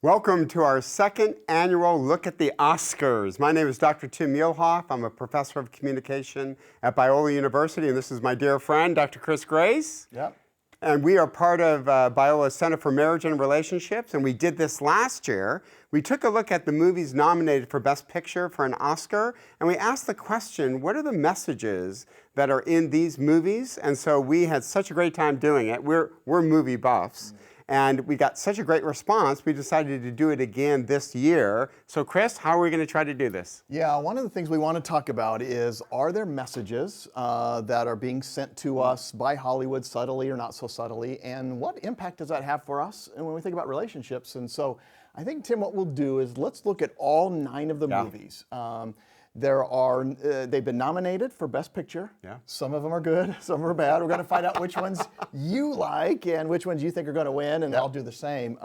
Welcome to our second annual Look at the Oscars. My name is Dr. Tim Muehlhoff. I'm a professor of communication at Biola University, and this is my dear friend, Dr. Chris Grace. Yep. And we are part of Biola's Center for Marriage and Relationships, and we did this last year. We took a look at the movies nominated for Best Picture for an Oscar, and we asked the question, what are the messages that are in these movies? And so we had such a great time doing it. We're movie buffs. And we got such a great response, we decided to do it again this year. So Chris, how are we going to try to do this? Yeah, one of the things we want to talk about is, are there messages that are being sent to us by Hollywood subtly or not so subtly? And what impact does that have for us and when we think about relationships? And so I think, Tim, what we'll do is let's look at all 9 of the movies. They've been nominated for Best Picture. Yeah. Some of them are good, some are bad. We're going to find out which ones you like and which ones you think are going to win, and I'll do the same.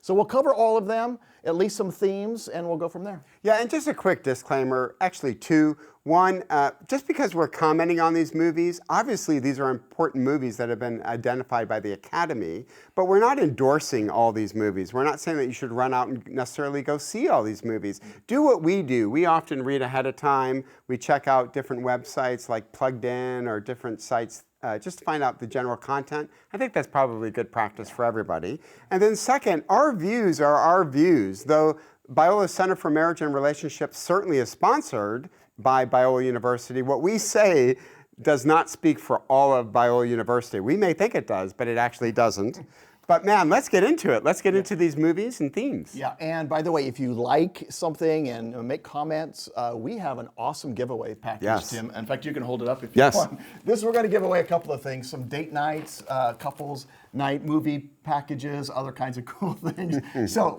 So we'll cover all of them, at least some themes, and we'll go from there. Yeah, and just a quick disclaimer, actually 2. One, just because we're commenting on these movies, obviously these are important movies that have been identified by the Academy, but we're not endorsing all these movies. We're not saying that you should run out and necessarily go see all these movies. Do what we do. We often read ahead of time. We check out different websites like Plugged In or different sites just to find out the general content. I think that's probably good practice for everybody. And then second, our views are our views. Though Biola's Center for Marriage and Relationships certainly is sponsored by Biola University, what we say does not speak for all of Biola University. We may think it does, but it actually doesn't. But man, let's get into it. Let's get into these movies and themes. Yeah, and by the way, if you like something and make comments, we have an awesome giveaway package, Yes. Tim. In fact, you can hold it up if you want. We're going to give away a couple of things, some date nights, couples night movie packages, other kinds of cool things. So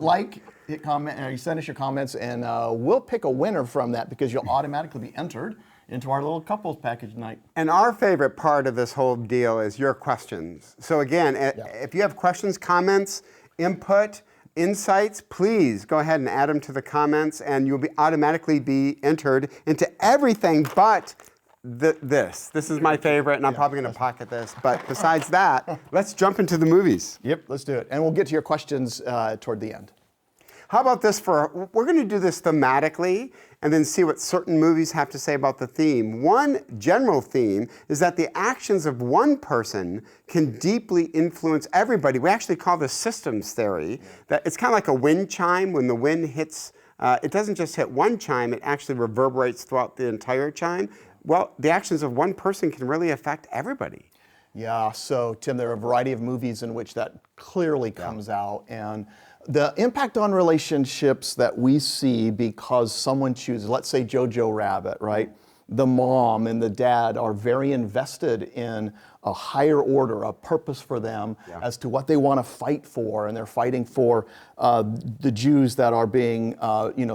hit comment, you send us your comments, and we'll pick a winner from that because you'll automatically be entered into our little couples package night. And our favorite part of this whole deal is your questions. So again, if you have questions, comments, input, insights, please go ahead and add them to the comments, and you'll automatically be entered into everything but this. This is my favorite, and I'm probably going to pocket this. But besides that, let's jump into the movies. Yep, let's do it. And we'll get to your questions toward the end. How about this we're going to do this thematically and then see what certain movies have to say about the theme. One general theme is that the actions of one person can deeply influence everybody. We actually call this systems theory. That it's kind of like a wind chime. When the wind hits, it doesn't just hit one chime, it actually reverberates throughout the entire chime. Well, the actions of one person can really affect everybody. Yeah, so Tim, there are a variety of movies in which that clearly comes out, and the impact on relationships that we see because someone chooses, let's say Jojo Rabbit, right? The mom and the dad are very invested in a higher order, a purpose for them as to what they want to fight for, and they're fighting for the Jews that are being,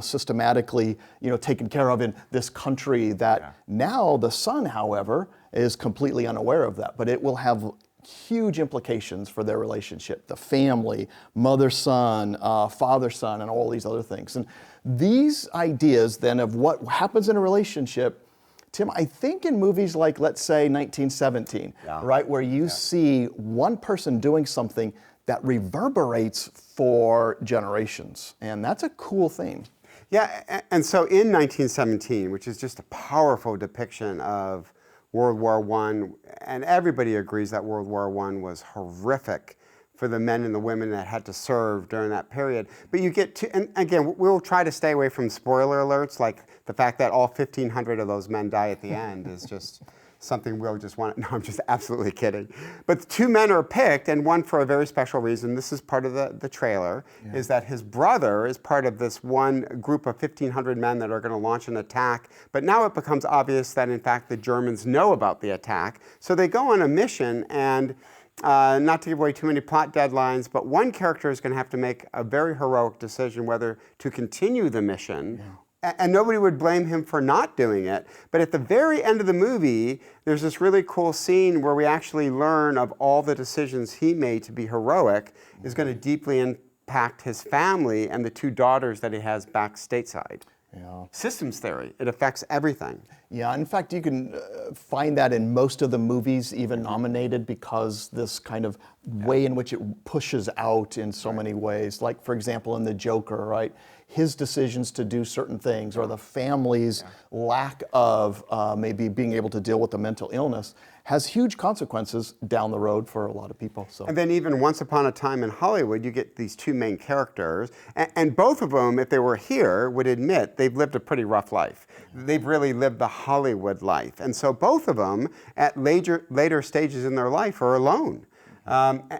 systematically, taken care of in this country. That now the son, however, is completely unaware of that, but it will have huge implications for their relationship, the family, mother-son, father-son, and all these other things. And these ideas then of what happens in a relationship, Tim, I think in movies like, let's say, 1917, right, where you see one person doing something that reverberates for generations. And that's a cool theme. Yeah, and so in 1917, which is just a powerful depiction of World War I, and everybody agrees that World War I was horrific for the men and the women that had to serve during that period. But you get to, and again, we'll try to stay away from spoiler alerts, like the fact that all 1,500 of those men die at the end is just something we'll just want to, no, I'm just absolutely kidding. But 2 men are picked, and one for a very special reason. This is part of the trailer, is that his brother is part of this one group of 1,500 men that are going to launch an attack. But now it becomes obvious that, in fact, the Germans know about the attack. So they go on a mission, and not to give away too many plot deadlines, but one character is going to have to make a very heroic decision whether to continue the mission. And nobody would blame him for not doing it. But at the very end of the movie, there's this really cool scene where we actually learn of all the decisions he made to be heroic is going to deeply impact his family and the 2 daughters that he has back stateside. Yeah. Systems theory, it affects everything. Yeah, in fact, you can find that in most of the movies even nominated because this kind of way in which it pushes out in so many ways. Like, for example, in The Joker, right? His decisions to do certain things, or the family's lack of maybe being able to deal with the mental illness, has huge consequences down the road for a lot of people. So. And then even Once Upon a Time in Hollywood, you get these two main characters, and both of them, if they were here, would admit they've lived a pretty rough life. They've really lived the Hollywood life. And so both of them, at later stages in their life, are alone.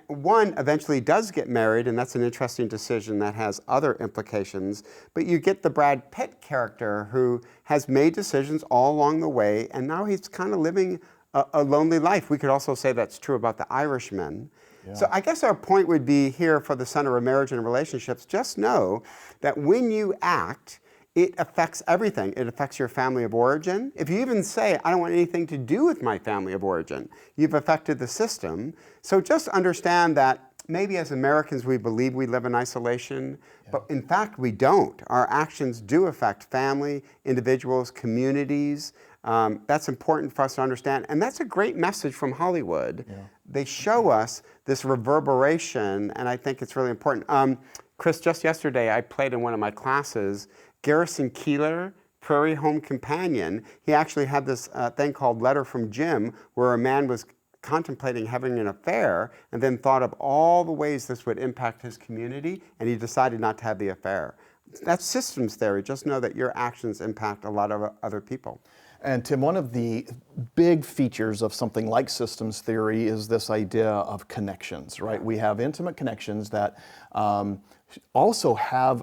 One eventually does get married, and that's an interesting decision that has other implications. But you get the Brad Pitt character who has made decisions all along the way, and now he's kind of living a lonely life. We could also say that's true about The Irishman. Yeah. So I guess our point would be here for the Center of Marriage and Relationships, just know that when you act, it affects everything. It affects your family of origin. If you even say, I don't want anything to do with my family of origin, you've affected the system. So just understand that maybe as Americans we believe we live in isolation, but in fact we don't. Our actions do affect family, individuals, communities. That's important for us to understand. And that's a great message from Hollywood. Yeah. They show us this reverberation, and I think it's really important. Chris, just yesterday I played in one of my classes Garrison Keillor, Prairie Home Companion. He actually had this thing called Letter from Jim, where a man was contemplating having an affair and then thought of all the ways this would impact his community, and he decided not to have the affair. That's systems theory. Just know that your actions impact a lot of other people. And Tim, one of the big features of something like systems theory is this idea of connections, right? We have intimate connections that also have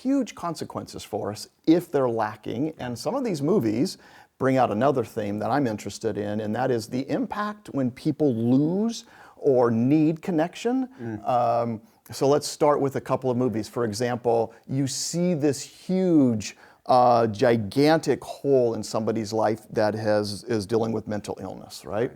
huge consequences for us if they're lacking. And some of these movies bring out another theme that I'm interested in, and that is the impact when people lose or need connection. So let's start with a couple of movies. For example, you see this huge gigantic hole in somebody's life that is dealing with mental illness, right?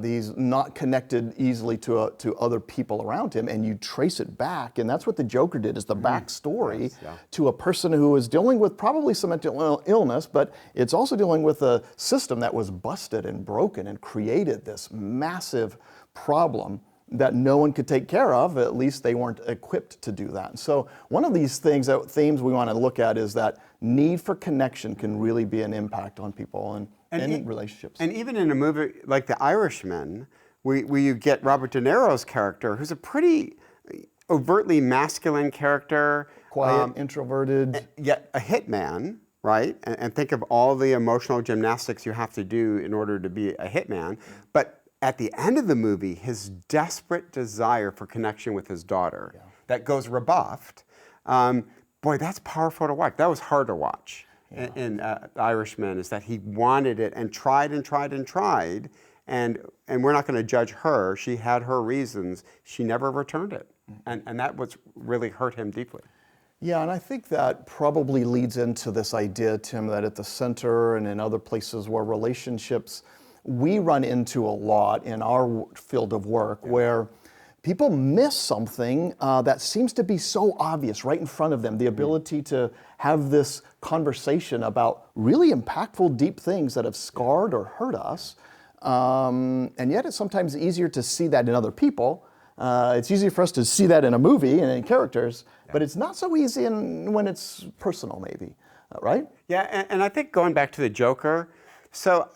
These not connected easily to other people around him, and you trace it back, and that's what the Joker did, is the backstory to a person who is dealing with probably some mental illness, but it's also dealing with a system that was busted and broken and created this massive problem that no one could take care of. At least they weren't equipped to do that. And so one of these themes we want to look at is that need for connection can really be an impact on people and relationships. And even in a movie like The Irishman, where you get Robert De Niro's character, who's a pretty overtly masculine character. Quiet, introverted. Yet a hitman, right? And think of all the emotional gymnastics you have to do in order to be a hitman. But at the end of the movie, his desperate desire for connection with his daughter that goes rebuffed, boy, that's powerful to watch. That was hard to watch in The Irishman, is that he wanted it and tried and tried and tried, and we're not going to judge her. She had her reasons. She never returned it, and that was really hurt him deeply. Yeah, and I think that probably leads into this idea, Tim, that at the center and in other places where relationships we run into a lot in our field of work, where people miss something that seems to be so obvious right in front of them, the ability to have this conversation about really impactful, deep things that have scarred or hurt us. And yet it's sometimes easier to see that in other people. It's easier for us to see that in a movie and in characters, but it's not so easy when it's personal, maybe, right? Yeah, and I think going back to the Joker, so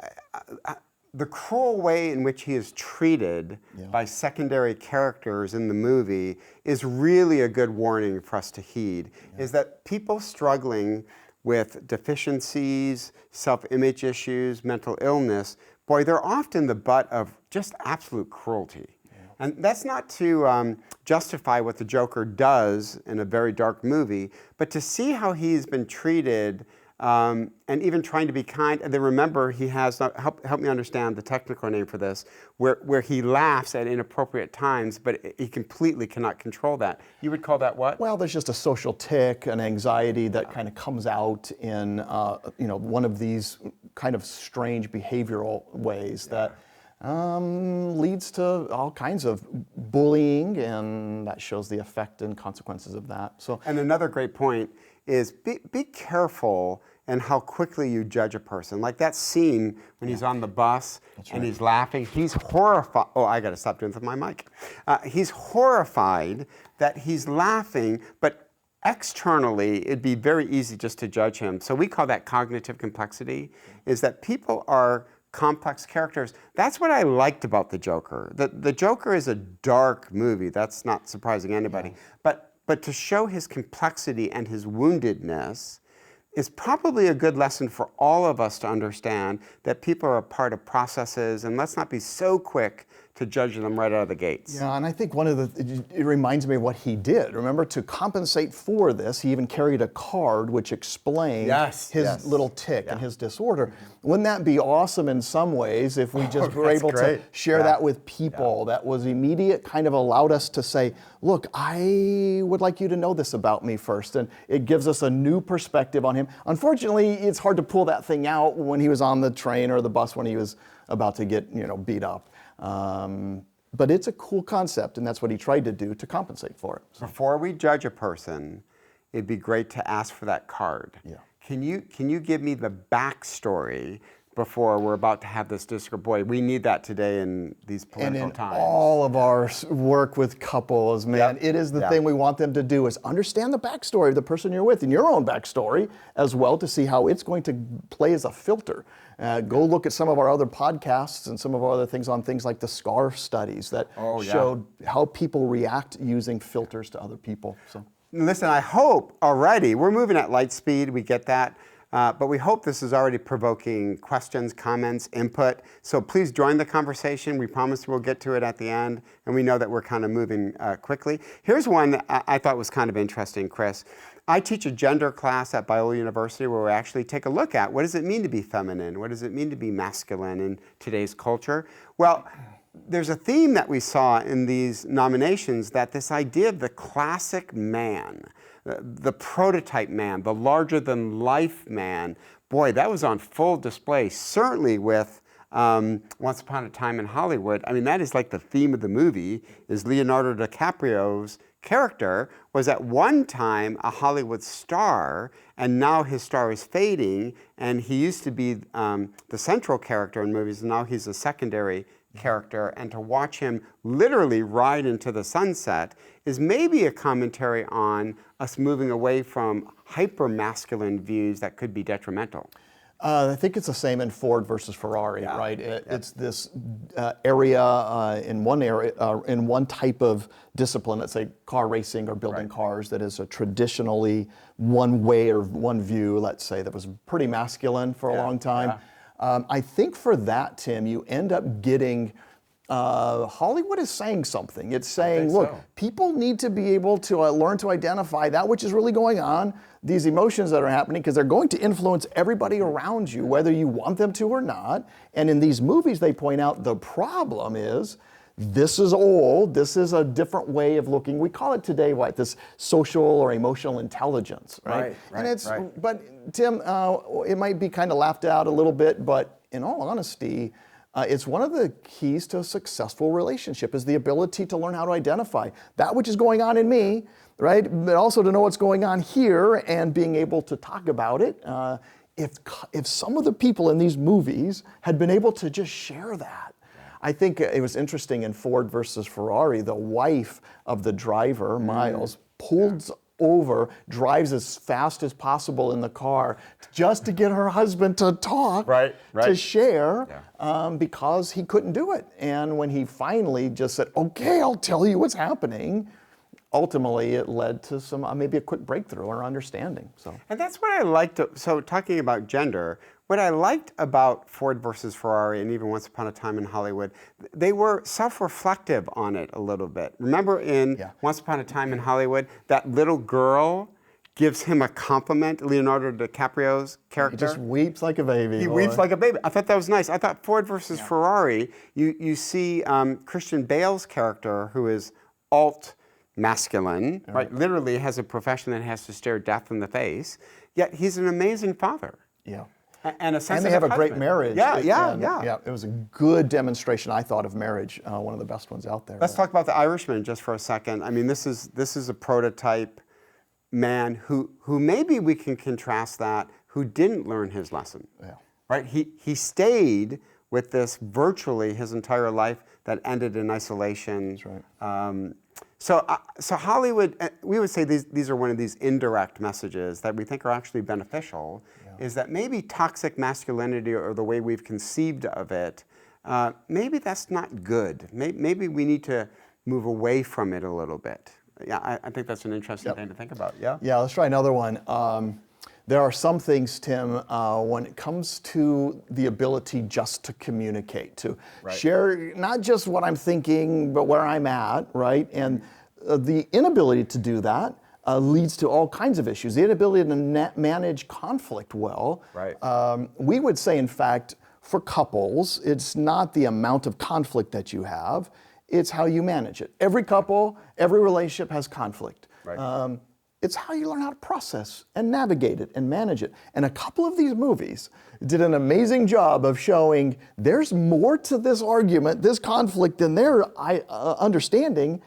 the cruel way in which he is treated by secondary characters in the movie is really a good warning for us to heed, is that people struggling with deficiencies, self-image issues, mental illness, boy, they're often the butt of just absolute cruelty. And that's not to justify what the Joker does in a very dark movie, but to see how he's been treated and even trying to be kind. And then remember, he has, help me understand the technical name for this, where he laughs at inappropriate times, but he completely cannot control that. You would call that what? Well, there's just a social tic, an anxiety that kind of comes out in one of these kind of strange behavioral ways that leads to all kinds of bullying, and that shows the effect and consequences of that. So, and another great point is be careful and how quickly you judge a person. Like that scene when he's on the bus and he's laughing. He's horrified. Oh, I got to stop doing this with my mic. He's horrified that he's laughing, but externally, it'd be very easy just to judge him. So we call that cognitive complexity, is that people are complex characters. That's what I liked about The Joker. The Joker is a dark movie. That's not surprising anybody. But to show his complexity and his woundedness is probably a good lesson for all of us to understand that people are a part of processes, and let's not be so quick to judge them right out of the gates. Yeah, and I think it reminds me of what he did. Remember, to compensate for this, he even carried a card which explained his little tic and his disorder. Wouldn't that be awesome in some ways if we just were able to share that with people? That was immediate, kind of allowed us to say, look, I would like you to know this about me first. And it gives us a new perspective on him. Unfortunately, it's hard to pull that thing out when he was on the train or the bus when he was about to get beat up. But it's a cool concept, and that's what he tried to do to compensate for it. So. Before we judge a person, it'd be great to ask for that card. Yeah. Can you give me the backstory before we're about to have this discourse? Boy, we need that today in these political times. All of our work with couples, man, it is the thing we want them to do is understand the backstory of the person you're with and your own backstory as well to see how it's going to play as a filter. Go look at some of our other podcasts and some of our other things on things like the SCAR studies that showed how people react using filters to other people. So. Listen, I hope already, we're moving at light speed, we get that, but we hope this is already provoking questions, comments, input. So please join the conversation. We promise we'll get to it at the end, and we know that we're kind of moving quickly. Here's one that I thought was kind of interesting, Chris. I teach a gender class at Biola University where we actually take a look at what does it mean to be feminine? What does it mean to be masculine in today's culture? Well, there's a theme that we saw in these nominations, that this idea of the classic man, the prototype man, the larger-than-life man, boy, that was on full display, certainly with Once Upon a Time in Hollywood. I mean, that is like the theme of the movie, is Leonardo DiCaprio's character was at one time a Hollywood star, and now his star is fading, and he used to be the central character in movies, and now he's a secondary character. And to watch him literally ride into the sunset is maybe a commentary on us moving away from hyper-masculine views that could be detrimental. I think it's the same in Ford versus Ferrari, right? It's this area in one type of discipline, let's say car racing or building cars, that is a traditionally one way or one view, let's say, that was pretty masculine for a long time. I think for that, Tim, you end up getting Hollywood is saying something. It's saying, look, people need to be able to learn to identify that which is really going on, these emotions that are happening, because they're going to influence everybody around you, whether you want them to or not. And in these movies, they point out the problem is, this is old, this is a different way of looking. We call it today, this social or emotional intelligence, right? But Tim, it might be kind of laughed out a little bit, but in all honesty, it's one of the keys to a successful relationship is the ability to learn how to identify that which is going on in me, right? But also to know what's going on here and being able to talk about it. If some of the people in these movies had been able to just share that, I think it was interesting in Ford versus Ferrari, the wife of the driver, Miles, pulls over, drives as fast as possible in the car just to get her husband to talk, to share, because he couldn't do it. And when he finally just said, okay, I'll tell you what's happening, ultimately it led to some maybe a quick breakthrough or understanding. And that's what I liked. So talking about gender, what I liked about Ford versus Ferrari and even Once Upon a Time in Hollywood, they were self-reflective on it a little bit. Remember in Once Upon a Time in Hollywood, that little girl gives him a compliment, Leonardo DiCaprio's character. He just weeps like a baby. He weeps like a baby. I thought that was nice. I thought Ford versus Ferrari, you see Christian Bale's character, who is alt-masculine, right? Literally has a profession that has to stare death in the face, yet he's an amazing father. And they have a great marriage. Yeah. It was a good demonstration, I thought, of marriage. One of the best ones out there. Let's talk about The Irishman just for a second. I mean, this is a prototype man who maybe we can contrast that, who didn't learn his lesson. Yeah. Right? He stayed with this virtually his entire life that ended in isolation. That's right. So Hollywood, we would say these are one of these indirect messages that we think are actually beneficial, is that maybe toxic masculinity or the way we've conceived of it, maybe that's not good. Maybe we need to move away from it a little bit. Yeah, I think that's an interesting thing to think about. Yeah. Yeah, let's try another one. There are some things, Tim, when it comes to the ability just to communicate, to share not just what I'm thinking, but where I'm at, right? And the inability to do that leads to all kinds of issues. The inability to manage conflict well. Right. We would say, in fact, for couples, it's not the amount of conflict that you have, it's how you manage it. Every couple, every relationship has conflict. Right. It's how you learn how to process and navigate it and manage it. And a couple of these movies did an amazing job of showing there's more to this argument, this conflict, than their understanding.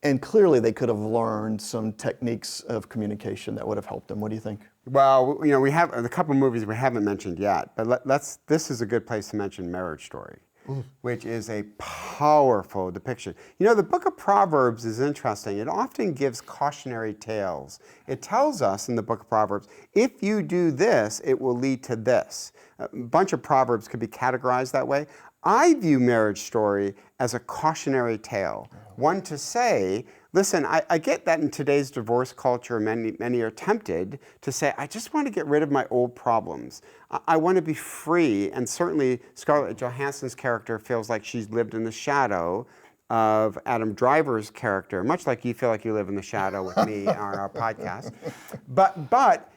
And clearly they could have learned some techniques of communication that would have helped them. What do you think? Well, we have a couple of movies we haven't mentioned yet, but this is a good place to mention Marriage Story, which is a powerful depiction. The book of Proverbs is interesting. It often gives cautionary tales. It tells us in the book of Proverbs, if you do this, it will lead to this. A bunch of Proverbs could be categorized that way. I view Marriage Story as a cautionary tale. One to say, listen, I get that in today's divorce culture, many are tempted to say, I just want to get rid of my old problems. I want to be free. And certainly Scarlett Johansson's character feels like she's lived in the shadow of Adam Driver's character, much like you feel like you live in the shadow with me on our podcast. But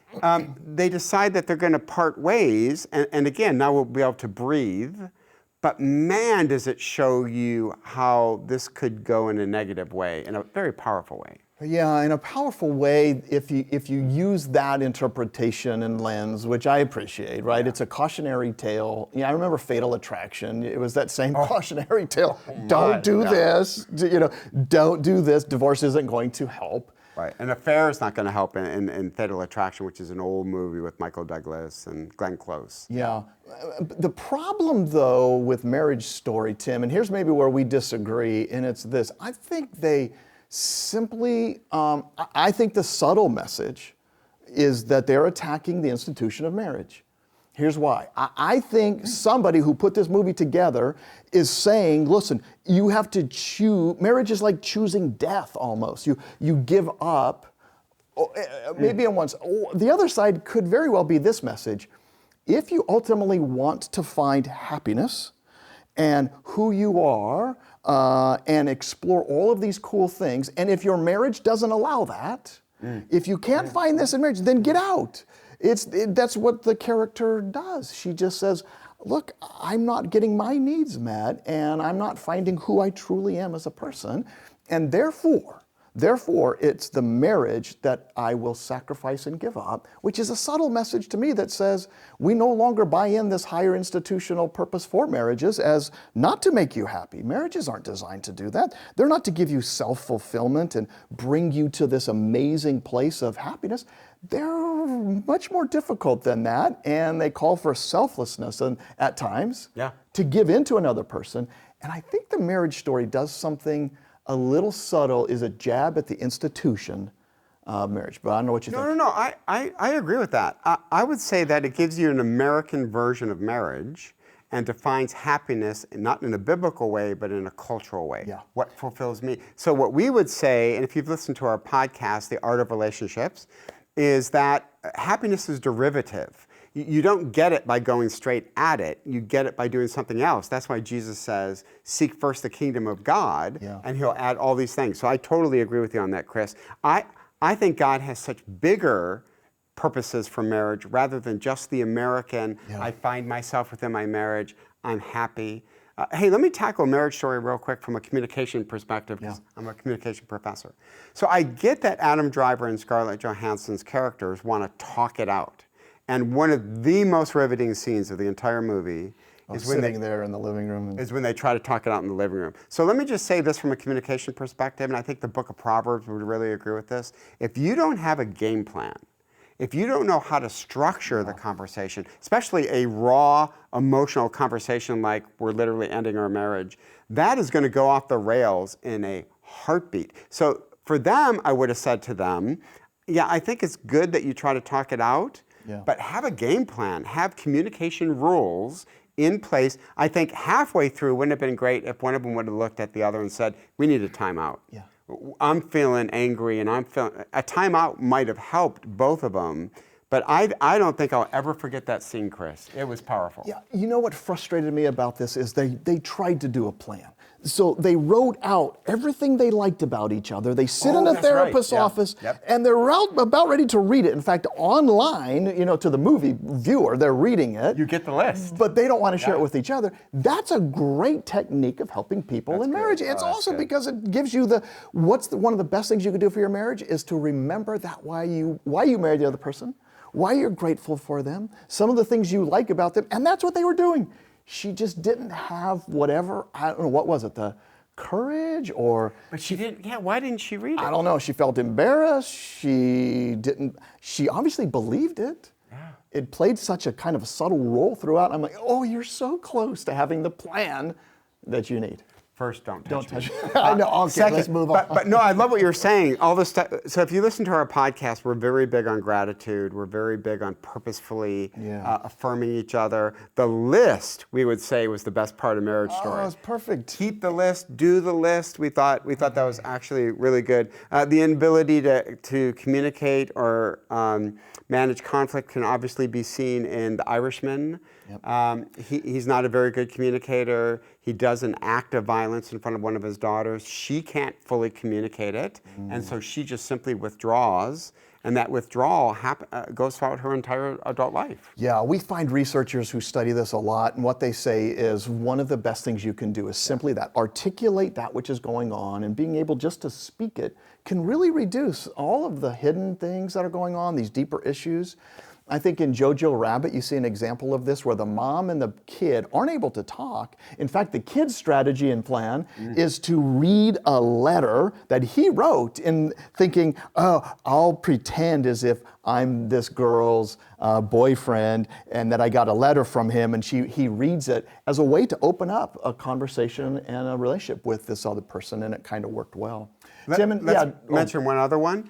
they decide that they're going to part ways. And again, now we'll be able to breathe. But man, does it show you how this could go in a negative way, in a very powerful way. Yeah, in a powerful way, if you use that interpretation and lens, which I appreciate, right? It's a cautionary tale. I remember Fatal Attraction. It was that same cautionary tale. Don't do this. Don't do this. Divorce isn't going to help. Right, An Affair is not going to help in Fatal Attraction, which is an old movie with Michael Douglas and Glenn Close. Yeah. The problem, though, with Marriage Story, Tim, and here's maybe where we disagree, and it's this. I think they simply, I think the subtle message is that they're attacking the institution of marriage. Here's why. I think somebody who put this movie together is saying, listen, you have to choose. Marriage is like choosing death almost. You give up, maybe on one side. The other side could very well be this message. If you ultimately want to find happiness and who you are and explore all of these cool things, and if your marriage doesn't allow that, if you can't find this in marriage, then get out. That's what the character does. She just says, look, I'm not getting my needs met, and I'm not finding who I truly am as a person, and therefore, it's the marriage that I will sacrifice and give up, which is a subtle message to me that says we no longer buy in this higher institutional purpose for marriages as not to make you happy. Marriages aren't designed to do that. They're not to give you self-fulfillment and bring you to this amazing place of happiness. They're much more difficult than that, and they call for selflessness at times to give in to another person. And I think the Marriage Story does something a little subtle, is a jab at the institution of marriage. But I don't know what you think. No, I agree with that. I would say that it gives you an American version of marriage and defines happiness not in a biblical way, but in a cultural way. Yeah. What fulfills me. So what we would say, and if you've listened to our podcast, The Art of Relationships, is that happiness is derivative. You don't get it by going straight at it. You get it by doing something else. That's why Jesus says, seek first the kingdom of God, and he'll add all these things. So I totally agree with you on that, Chris. I think God has such bigger purposes for marriage rather than just the American, I find myself within my marriage, I'm happy. Hey, let me tackle Marriage Story real quick from a communication perspective, because I'm a communication professor. So I get that Adam Driver and Scarlett Johansson's characters want to talk it out. And one of the most riveting scenes of the entire movie is when sitting there in the living room. Is when they try to talk it out in the living room. So let me just say this from a communication perspective, and I think the book of Proverbs would really agree with this. If you don't have a game plan, if you don't know how to structure the conversation, especially a raw, emotional conversation like we're literally ending our marriage, that is going to go off the rails in a heartbeat. So for them, I would have said to them, yeah, I think it's good that you try to talk it out, but have a game plan, have communication rules in place. I think halfway through, wouldn't it have been great if one of them would have looked at the other and said, we need a timeout. Yeah. I'm feeling angry, and I'm feeling, a timeout might have helped both of them. But I don't think I'll ever forget that scene, Chris. It was powerful. Yeah, you know what frustrated me about this is they tried to do a plan. So they wrote out everything they liked about each other. They sit in a therapist's office, and they're about ready to read it. In fact, online, to the movie viewer, they're reading it. You get the list. But they don't want to share it with each other. That's a great technique of helping people in marriage. It's also because it gives you one of the best things you can do for your marriage is to remember that why you married the other person, why you're grateful for them, some of the things you like about them, and that's what they were doing. She just didn't have whatever, I don't know, what was it, the courage or... But she didn't, why didn't she read it? I don't know, she felt embarrassed, she obviously believed it. Yeah. It played such a kind of a subtle role throughout. I'm like, oh, you're so close to having the plan that you need. First, don't touch me. I know. Okay, second, let's move on. But no, I love what you're saying. All this stuff. So if you listen to our podcast, we're very big on gratitude. We're very big on purposefully affirming each other. The list, we would say, was the best part of Marriage Story. Oh, it's perfect. Keep the list. Do the list. We thought that was actually really good. The inability to communicate or manage conflict can obviously be seen in The Irishman. Yep. He's not a very good communicator. He does an act of violence in front of one of his daughters. She can't fully communicate it, and so she just simply withdraws, and that withdrawal goes throughout her entire adult life. Yeah, we find researchers who study this a lot, and what they say is one of the best things you can do is simply that, articulate that which is going on, and being able just to speak it can really reduce all of the hidden things that are going on, these deeper issues. I think in Jojo Rabbit, you see an example of this where the mom and the kid aren't able to talk. In fact, the kid's strategy and plan is to read a letter that he wrote in thinking, oh, I'll pretend as if I'm this girl's boyfriend and that I got a letter from him, and he reads it as a way to open up a conversation and a relationship with this other person, and it kind of worked well. Let's mention one other one.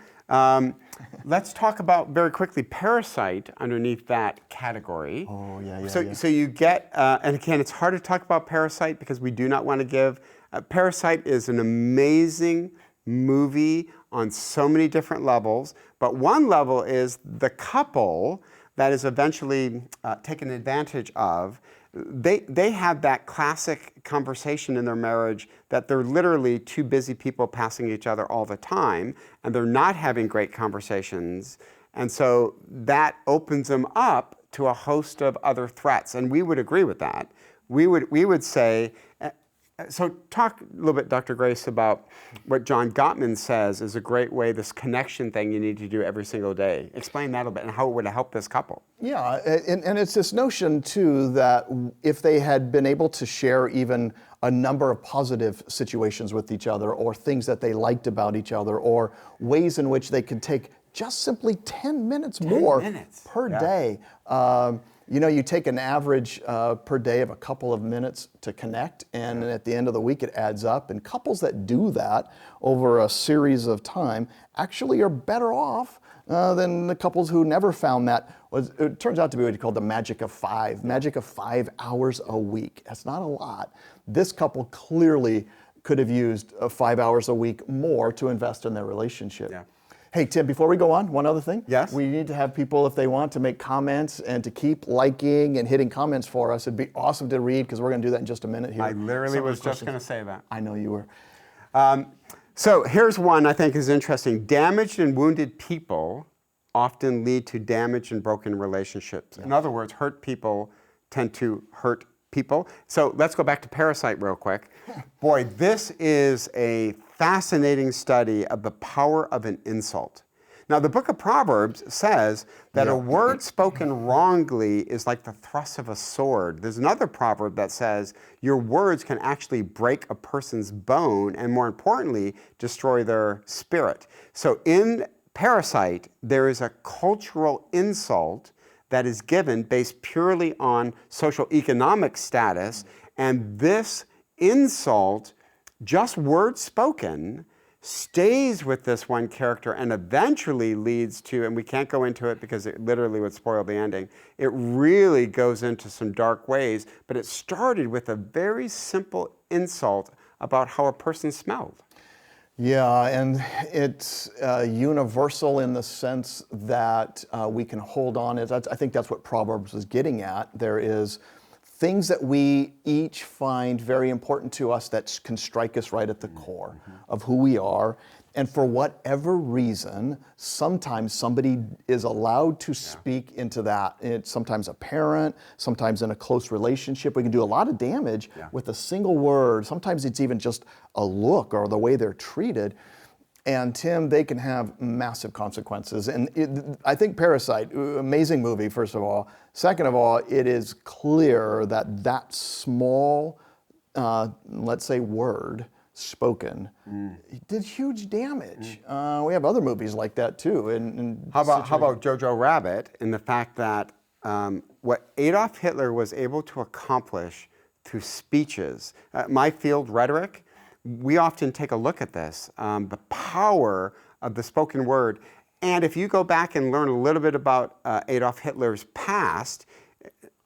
Let's talk about very quickly Parasite underneath that category. Oh, yeah. So you get, and again, it's hard to talk about Parasite because we do not want to give. Parasite is an amazing movie on so many different levels, but one level is the couple that is eventually taken advantage of. They have that classic conversation in their marriage that they're literally two busy people passing each other all the time, and they're not having great conversations. And so that opens them up to a host of other threats. And we would agree with that. We would say, so talk a little bit, Dr. Grace, about what John Gottman says is a great way, this connection thing you need to do every single day. Explain that a little bit and how it would help this couple. Yeah, and it's this notion, too, that if they had been able to share even a number of positive situations with each other or things that they liked about each other or ways in which they could take just simply 10 minutes more per day. You take an average per day of a couple of minutes to connect, and at the end of the week it adds up. And couples that do that over a series of time actually are better off than the couples who never found that. It turns out to be what you call the magic of 5. Magic of 5 hours a week. That's not a lot. This couple clearly could have used 5 hours a week more to invest in their relationship. Yeah. Hey, Tim, before we go on, one other thing. Yes? We need to have people, if they want, to make comments and to keep liking and hitting comments for us. It'd be awesome to read because we're going to do that in just a minute here. I literally was just going to say that. I know you were. So here's one I think is interesting. Damaged and wounded people often lead to damaged and broken relationships. In other words, hurt people tend to hurt people. So let's go back to Parasite real quick. Boy, this is a fascinating study of the power of an insult. Now, the book of Proverbs says that a word spoken wrongly is like the thrust of a sword. There's another proverb that says your words can actually break a person's bone and, more importantly, destroy their spirit. So in Parasite, there is a cultural insult that is given based purely on social economic status, and this insult, just words spoken, stays with this one character and eventually leads to, and we can't go into it because it literally would spoil the ending, it really goes into some dark ways, but it started with a very simple insult about how a person smelled. Yeah, and it's universal in the sense that we can hold on. I think that's what Proverbs is getting at. There is things that we each find very important to us that can strike us right at the core of who we are. And for whatever reason, sometimes somebody is allowed to speak into that. It's sometimes a parent, sometimes in a close relationship. We can do a lot of damage with a single word. Sometimes it's even just a look or the way they're treated. And Tim, they can have massive consequences. And I think Parasite, amazing movie, first of all. Second of all, it is clear that that small, let's say, word spoken did huge damage. We have other movies like that too. How about Jojo Rabbit, and the fact that what Adolf Hitler was able to accomplish through speeches, my field, rhetoric, we often take a look at this, the power of the spoken word. And if you go back and learn a little bit about Adolf Hitler's past,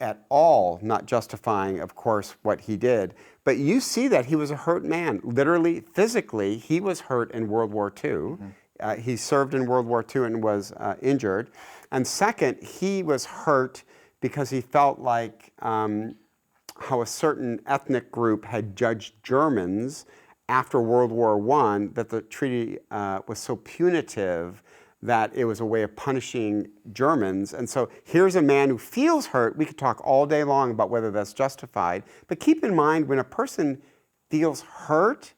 at all not justifying, of course, what he did, but you see that he was a hurt man. Literally, physically, he was hurt in World War II. He served in World War II and was injured. And second, he was hurt because he felt like how a certain ethnic group had judged Germans after World War I, that the treaty was so punitive that it was a way of punishing Germans. And so here's a man who feels hurt. We could talk all day long about whether that's justified. But keep in mind, when a person feels hurt,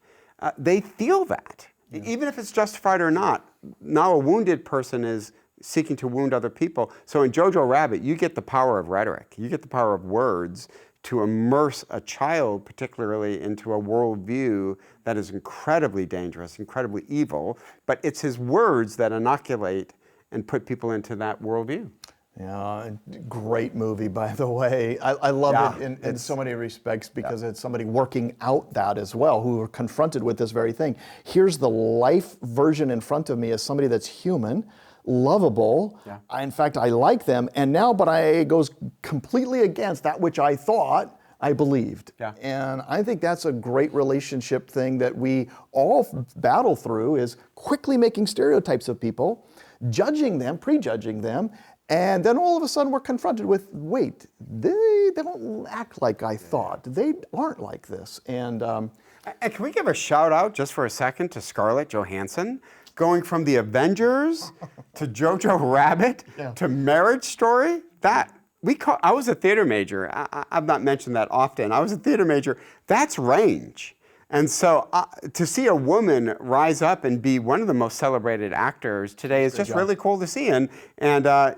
they feel that. Even if it's justified or not. Now a wounded person is seeking to wound other people. So in Jojo Rabbit, you get the power of rhetoric. You get the power of words to immerse a child, particularly, into a worldview that is incredibly dangerous, incredibly evil, but it's his words that inoculate and put people into that worldview. Yeah, great movie, by the way. I love it in so many respects because it's somebody working out that as well, who are confronted with this very thing. Here's the life version in front of me as somebody that's human, lovable. In fact, I like them. And now, but it goes completely against that which I thought I believed. And I think that's a great relationship thing that we all battle through, is quickly making stereotypes of people, judging them, prejudging them, and then all of a sudden we're confronted with, wait, they don't act like I thought. They aren't like this. And can we give a shout out just for a second to Scarlett Johansson? Going from the Avengers to Jojo Rabbit to Marriage Story, I was a theater major. I've not mentioned that often. I was a theater major. That's range. And so to see a woman rise up and be one of the most celebrated actors today is just really cool to see. And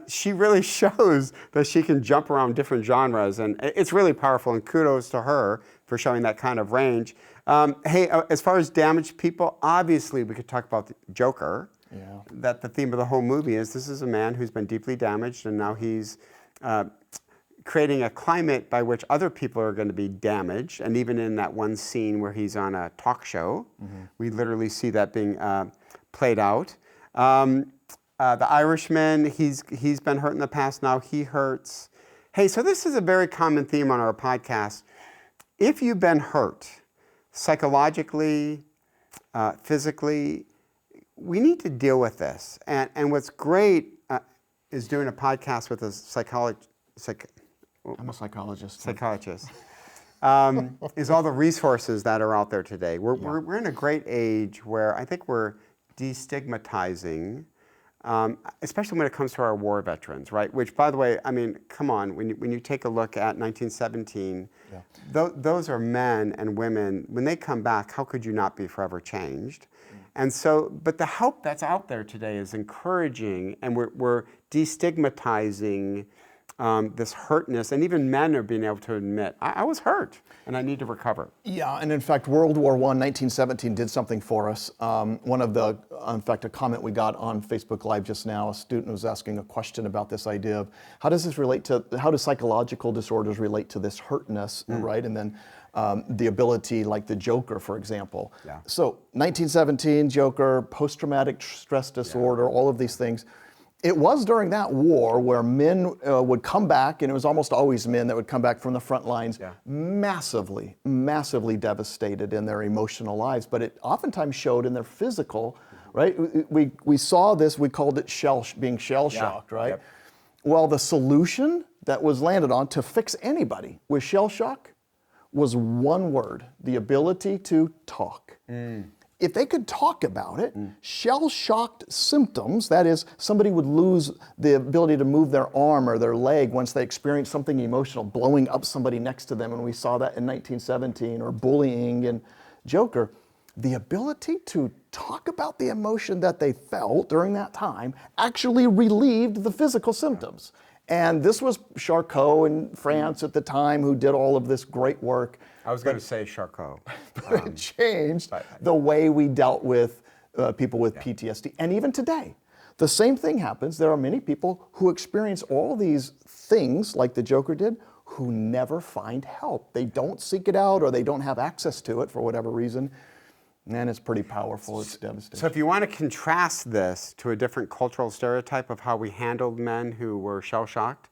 she really shows that she can jump around different genres. And it's really powerful, and kudos to her for showing that kind of range. Hey, as far as damaged people, obviously we could talk about the Joker. That the theme of the whole movie is this is a man who's been deeply damaged, and now he's creating a climate by which other people are going to be damaged. And even in that one scene where he's on a talk show, we literally see that being played out. The Irishman, he's been hurt in the past, now he hurts. Hey, so this is a very common theme on our podcast. If you've been hurt, psychologically, physically, we need to deal with this. And what's great is doing a podcast with a I'm a psychologist. Is all the resources that are out there today. We're in a great age where I think we're destigmatizing, especially when it comes to our war veterans, right? Which, by the way, I mean, come on, when you take a look at 1917, those are men and women. When they come back, how could you not be forever changed? And so, but the help that's out there today is encouraging, and we're destigmatizing this hurtness, and even men are being able to admit, I was hurt and I need to recover. Yeah, and in fact, World War I, 1917 did something for us. In fact, a comment we got on Facebook Live just now, a student was asking a question about this idea of how does psychological disorders relate to this hurtness, right? And then the ability, like the Joker, for example. Yeah. So 1917, Joker, post-traumatic stress disorder, all of these things. It was during that war where men would come back, and it was almost always men that would come back from the front lines, massively, massively devastated in their emotional lives. But it oftentimes showed in their physical, right? We saw this, we called it being shell-shocked, right? Yep. Well, the solution that was landed on to fix anybody with shell shock was one word: the ability to talk. If they could talk about it, shell-shocked symptoms, that is, somebody would lose the ability to move their arm or their leg once they experienced something emotional, blowing up somebody next to them, and we saw that in 1917, or bullying in Joker. The ability to talk about the emotion that they felt during that time actually relieved the physical symptoms. And this was Charcot in France at the time who did all of this great work. I was going to say Charcot. But it changed the way we dealt with people with PTSD. And even today, the same thing happens. There are many people who experience all these things like the Joker did who never find help. They don't seek it out, or they don't have access to it for whatever reason. And it's pretty powerful. It's devastating. So if you want to contrast this to a different cultural stereotype of how we handled men who were shell-shocked,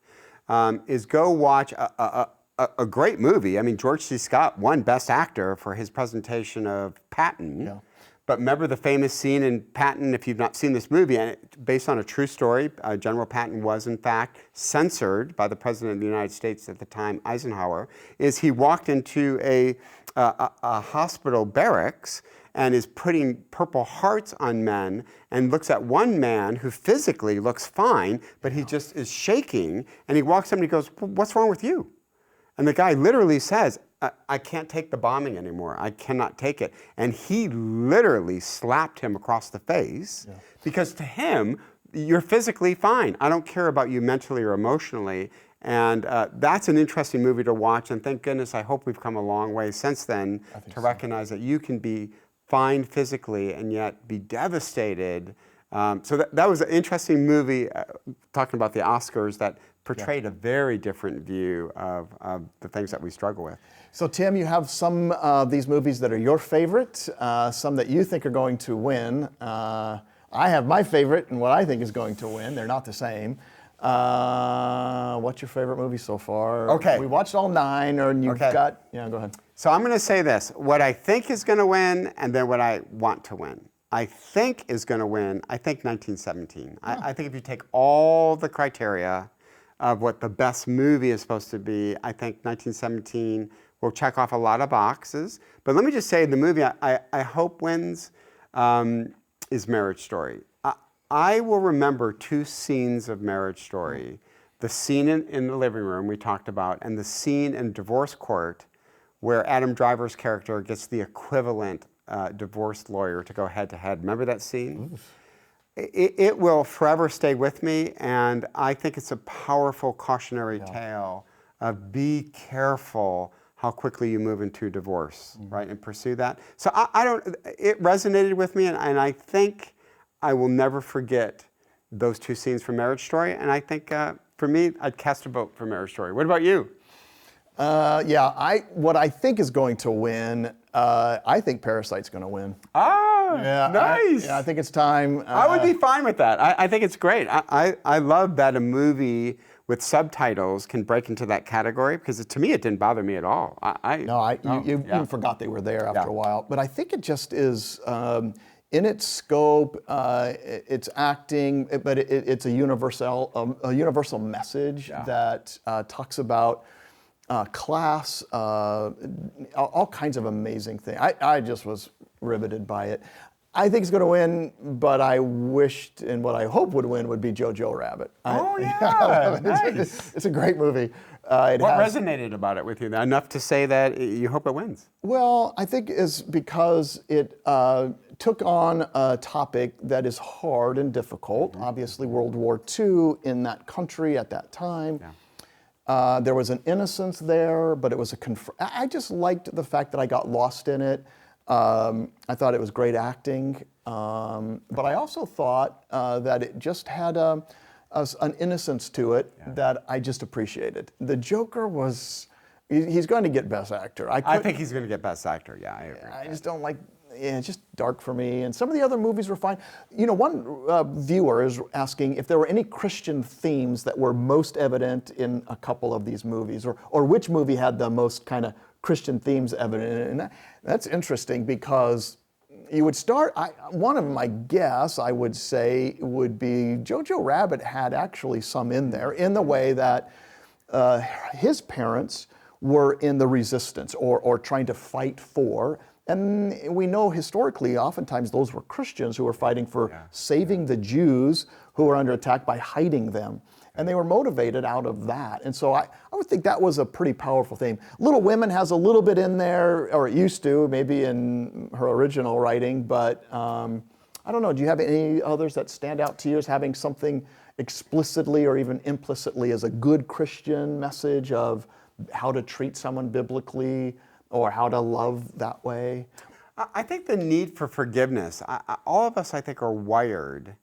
is go watch a great movie. I mean, George C. Scott won Best Actor for his presentation of Patton. Yeah. But remember the famous scene in Patton, if you've not seen this movie, and it's based on a true story. General Patton was, in fact, censored by the President of the United States at the time, Eisenhower, is he walked into a hospital barracks and is putting Purple Hearts on men, and looks at one man who physically looks fine, but he just is shaking, and he walks up and he goes, "What's wrong with you?" And the guy literally says, I can't take the bombing anymore. I cannot take it. And he literally slapped him across the face because to him, you're physically fine. I don't care about you mentally or emotionally. And that's an interesting movie to watch. And thank goodness, I hope we've come a long way since then to recognize that you can be fine physically and yet be devastated. So that was an interesting movie, talking about the Oscars, that portrayed a very different view of the things that we struggle with. So Tim, you have some of these movies that are your favorite, some that you think are going to win. I have my favorite and what I think is going to win. They're not the same. What's your favorite movie so far? Okay. We watched all 9, and you've got, go ahead. So I'm going to say this, what I think is going to win, and then what I want to win. I think is going to win, I think 1917. I think if you take all the criteria of what the best movie is supposed to be, I think 1917 will check off a lot of boxes. But let me just say, the movie I hope wins is Marriage Story. I will remember 2 scenes of Marriage Story. The scene in the living room we talked about, and the scene in divorce court where Adam Driver's character gets the equivalent divorce lawyer to go head-to-head. Remember that scene? It will forever stay with me, and I think it's a powerful cautionary tale of be careful how quickly you move into divorce, right, and pursue that. So it resonated with me, and I think I will never forget those 2 scenes from Marriage Story, and I think for me, I'd cast a vote for Marriage Story. What about you? What I think is going to win, I think Parasite's going to win. Nice. I think it's time. I would be fine with that. I think it's great. I love that a movie with subtitles can break into that category, because to me it didn't bother me at all. You even forgot they were there after a while. But I think it just is in its scope, its acting, but it's a universal message that talks about class, all kinds of amazing things. I just was riveted by it. I think it's going to win, but I wished, and what I hope would win would be Jojo Rabbit. Nice. It's a great movie. What resonated about it with you? Enough to say that you hope it wins? Well, I think is because it took on a topic that is hard and difficult. Obviously, World War II in that country at that time. There was an innocence there, but it was I just liked the fact that I got lost in it. I thought it was great acting, but I also thought that it just had an innocence to it that I just appreciated. The Joker was, he's going to get Best Actor. I think he's going to get Best Actor, yeah, I agree. I just don't like, it's just dark for me. And some of the other movies were fine. You know, one viewer is asking if there were any Christian themes that were most evident in a couple of these movies, or which movie had the most kind of Christian themes evident in it. And that's interesting because you would start, one of my guess, I would say, would be Jojo Rabbit had actually some in there in the way that his parents were in the resistance or trying to fight for. And we know historically, oftentimes those were Christians who were fighting for saving the Jews who were under attack by hiding them. And they were motivated out of that. And so I would think that was a pretty powerful theme. Little Women has a little bit in there, or it used to, maybe in her original writing, but I don't know, do you have any others that stand out to you as having something explicitly or even implicitly as a good Christian message of how to treat someone biblically, or how to love that way? I think the need for forgiveness, all of us, I think, are wired.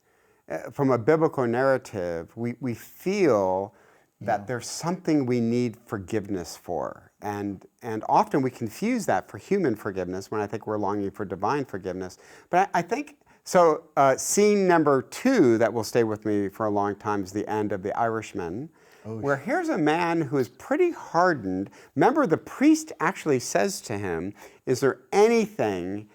From a biblical narrative, we feel that there's something we need forgiveness for. And often we confuse that for human forgiveness when I think we're longing for divine forgiveness. But I think, so scene number 2 that will stay with me for a long time is the end of The Irishman, where here's a man who is pretty hardened. Remember, the priest actually says to him, is there anything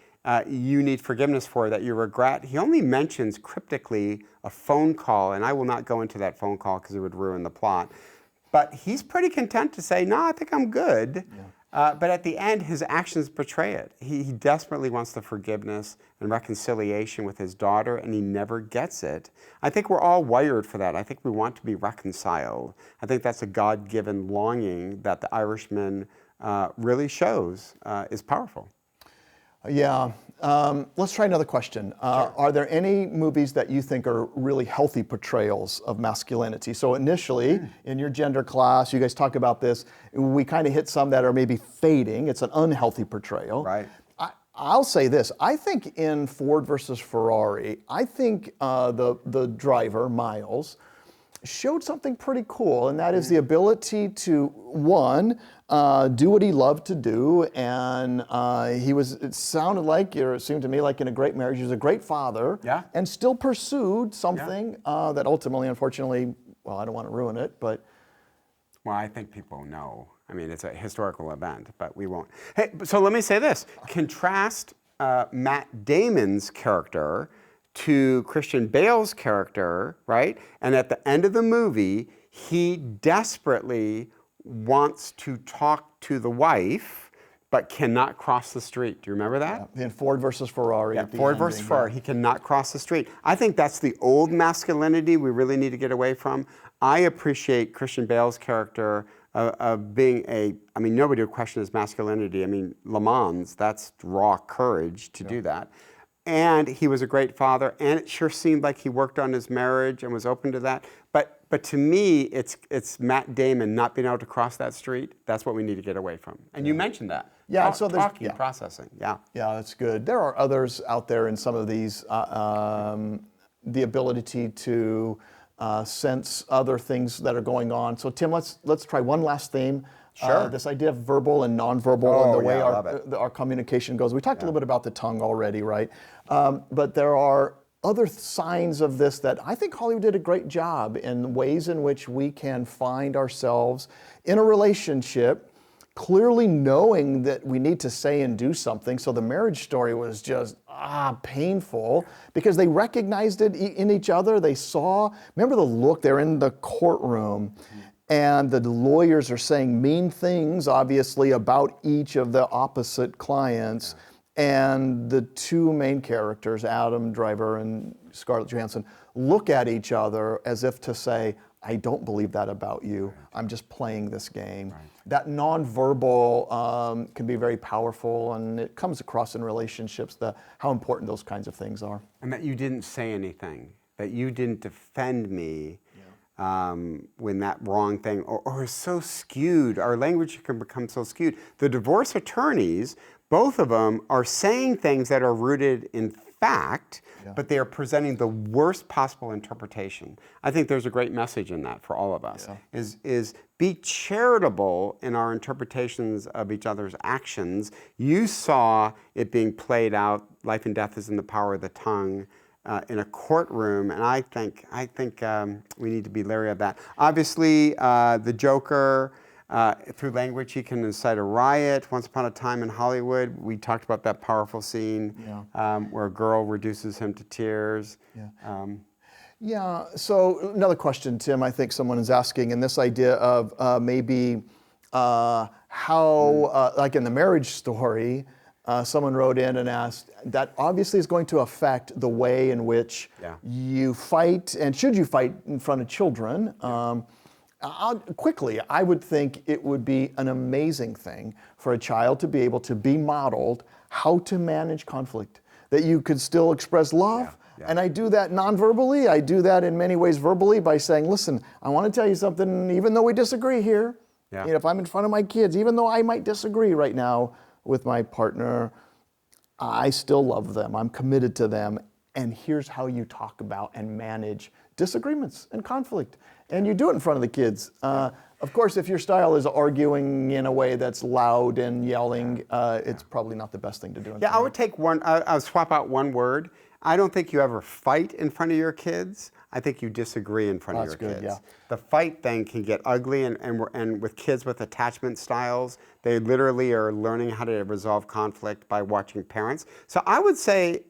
you need forgiveness for that you regret? He only mentions cryptically a phone call, and I will not go into that phone call because it would ruin the plot. But he's pretty content to say, no, I think I'm good. But at the end, his actions betray it. He desperately wants the forgiveness and reconciliation with his daughter, and he never gets it. I think we're all wired for that. I think we want to be reconciled. I think that's a God-given longing that The Irishman really shows is powerful. Yeah. Let's try another question. Are there any movies that you think are really healthy portrayals of masculinity? So initially, in your gender class, you guys talk about this. We kind of hit some that are maybe fading. It's an unhealthy portrayal. Right. I'll say this. I think in Ford versus Ferrari, I think the driver, Miles, showed something pretty cool, and that is the ability to, one, do what he loved to do, and it sounded like, or it seemed to me like in a great marriage, he was a great father, and still pursued something that ultimately, unfortunately, well, I don't want to ruin it, but... Well, I think people know. I mean, it's a historical event, but we won't. Hey, so let me say this. Contrast Matt Damon's character to Christian Bale's character, right? And at the end of the movie, he desperately wants to talk to the wife, but cannot cross the street. Do you remember that? Yeah. In Ford versus Ferrari. Yeah, Ford versus Ferrari. He cannot cross the street. I think that's the old masculinity we really need to get away from. I appreciate Christian Bale's character of being I mean, nobody would question his masculinity. I mean, Le Mans, that's raw courage to do that. And he was a great father, and it sure seemed like he worked on his marriage and was open to that. But to me, it's Matt Damon not being able to cross that street. That's what we need to get away from. And you mentioned that. Yeah, so there's talking, processing. Yeah. Yeah, that's good. There are others out there in some of these, the ability to sense other things that are going on. So Tim, let's try one last theme. Sure. This idea of verbal and nonverbal and the way our communication goes. We talked a little bit about the tongue already, right? But there are other signs of this that I think Hollywood did a great job in ways in which we can find ourselves in a relationship, clearly knowing that we need to say and do something. So the Marriage Story was just painful because they recognized it in each other. They saw, remember the look, they're in the courtroom. And the lawyers are saying mean things, obviously, about each of the opposite clients. And the two main characters, Adam Driver and Scarlett Johansson, look at each other as if to say, I don't believe that about you. I'm just playing this game. That nonverbal can be very powerful, and it comes across in relationships, how important those kinds of things are. And that you didn't say anything, that you didn't defend me. when that wrong thing, or is so skewed. Our language can become so skewed. The divorce attorneys, both of them, are saying things that are rooted in fact, but they are presenting the worst possible interpretation. I think there's a great message in that for all of us, is be charitable in our interpretations of each other's actions. You saw it being played out, life and death is in the power of the tongue, in a courtroom, and I think we need to be leery of that. Obviously, the Joker, through language, he can incite a riot. Once Upon a Time in Hollywood, we talked about that powerful scene where a girl reduces him to tears. So another question, Tim, I think someone is asking, and this idea of maybe how, like in the Marriage Story, someone wrote in and asked, that obviously is going to affect the way in which you fight, and should you fight in front of children. Quickly, I would think it would be an amazing thing for a child to be able to be modeled how to manage conflict, that you could still express love. And I do that non-verbally. I do that in many ways verbally by saying, listen, I want to tell you something, even though we disagree here, you know, if I'm in front of my kids, even though I might disagree right now with my partner, I still love them. I'm committed to them. And here's how you talk about and manage disagreements and conflict. And you do it in front of the kids. Of course, if your style is arguing in a way that's loud and yelling, it's probably not the best thing to do. I would take one, I'll swap out one word. I don't think you ever fight in front of your kids. I think you disagree in front of your kids. The fight thing can get ugly, and with kids with attachment styles, they literally are learning how to resolve conflict by watching parents. So I would say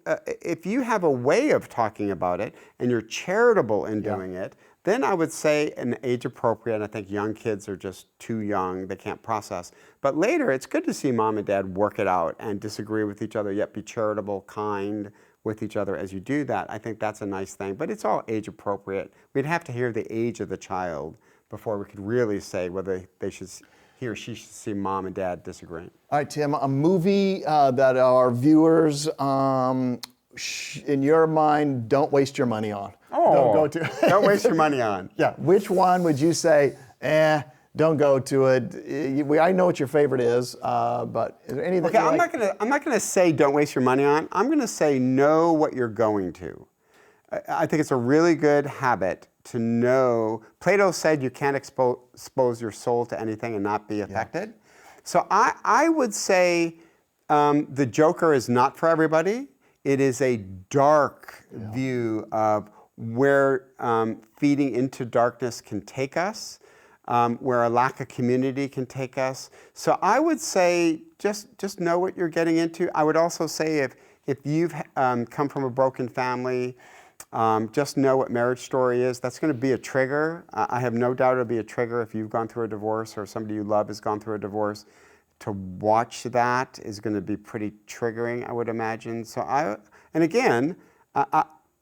if you have a way of talking about it and you're charitable in doing it, then I would say an age appropriate. I think young kids are just too young, they can't process. But later, it's good to see mom and dad work it out and disagree with each other, yet be charitable, kind with each other as you do that. I think that's a nice thing, but it's all age appropriate. We'd have to hear the age of the child before we could really say whether he or she should see mom and dad disagreeing. All right, Tim, a movie that our viewers, in your mind, don't waste your money on. Don't go to. Don't waste your money on. Which one would you say, don't go to it? I know what your favorite is, but is there anything? Okay, I'm not gonna say don't waste your money on. I'm gonna say know what you're going to. I think it's a really good habit to know. Plato said you can't expose your soul to anything and not be affected. So I would say the Joker is not for everybody. It is a dark view of where feeding into darkness can take us, where a lack of community can take us. So I would say just know what you're getting into. I would also say if you've come from a broken family, just know what Marriage Story is. That's going to be a trigger. I have no doubt it'll be a trigger if you've gone through a divorce or somebody you love has gone through a divorce. To watch that is going to be pretty triggering, I would imagine. So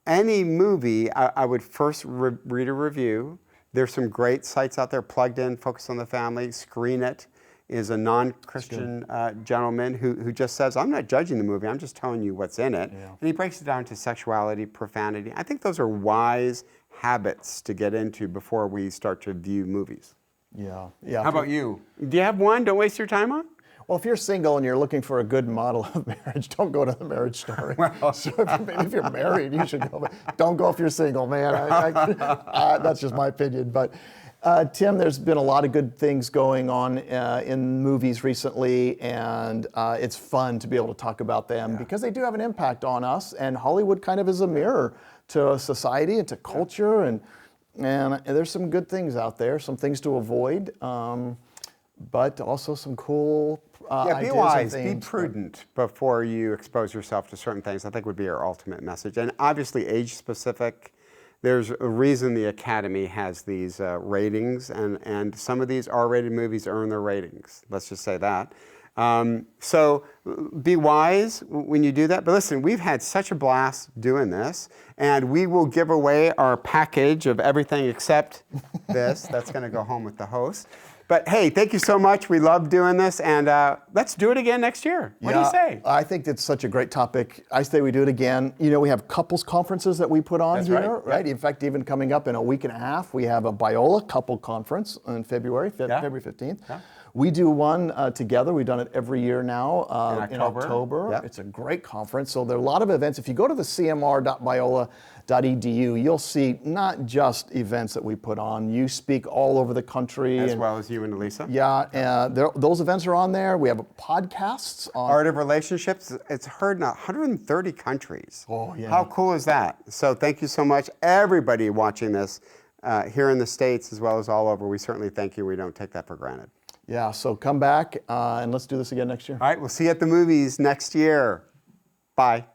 any movie, I would first read a review. There's some great sites out there. Plugged In, Focus on the Family, Screen It is a non-Christian gentleman who just says, I'm not judging the movie, I'm just telling you what's in it. And he breaks it down to sexuality, profanity. I think those are wise habits to get into before we start to view movies. How about you? Do you have one don't waste your time on? Well, if you're single and you're looking for a good model of marriage, don't go to the Marriage Story. So if you're married, you should go. Don't go if you're single, man. That's just my opinion. But Tim, there's been a lot of good things going on in movies recently, and it's fun to be able to talk about them because they do have an impact on us. And Hollywood kind of is a mirror to society and to culture, and there's some good things out there, some things to avoid, but also some cool be wise, be prudent before you expose yourself to certain things, I think would be our ultimate message. And obviously age specific. There's a reason the Academy has these ratings, and some of these R-rated movies earn their ratings. Let's just say that. So be wise when you do that. But listen, we've had such a blast doing this, and we will give away our package of everything except this. That's going to go home with the host. But hey, thank you so much. We love doing this, and let's do it again next year. What do you say? I think that's such a great topic. I say we do it again. You know, we have couples conferences that we put on That's here, right. In fact, even coming up in a week and a half, we have a Biola couple conference in February, Yeah. February 15th. Yeah. We do one together. We've done it every year now in October. Yep. It's a great conference. So there are a lot of events. If you go to the cmr.biola.edu, you'll see not just events that we put on. You speak all over the country. As well as you and Elisa. Yeah, those events are on there. We have podcasts on Art of Relationships. It's heard in 130 countries. Oh, yeah. How cool is that? So thank you so much, everybody watching this here in the States as well as all over. We certainly thank you. We don't take that for granted. Yeah, so come back and let's do this again next year. All right, we'll see you at the movies next year. Bye.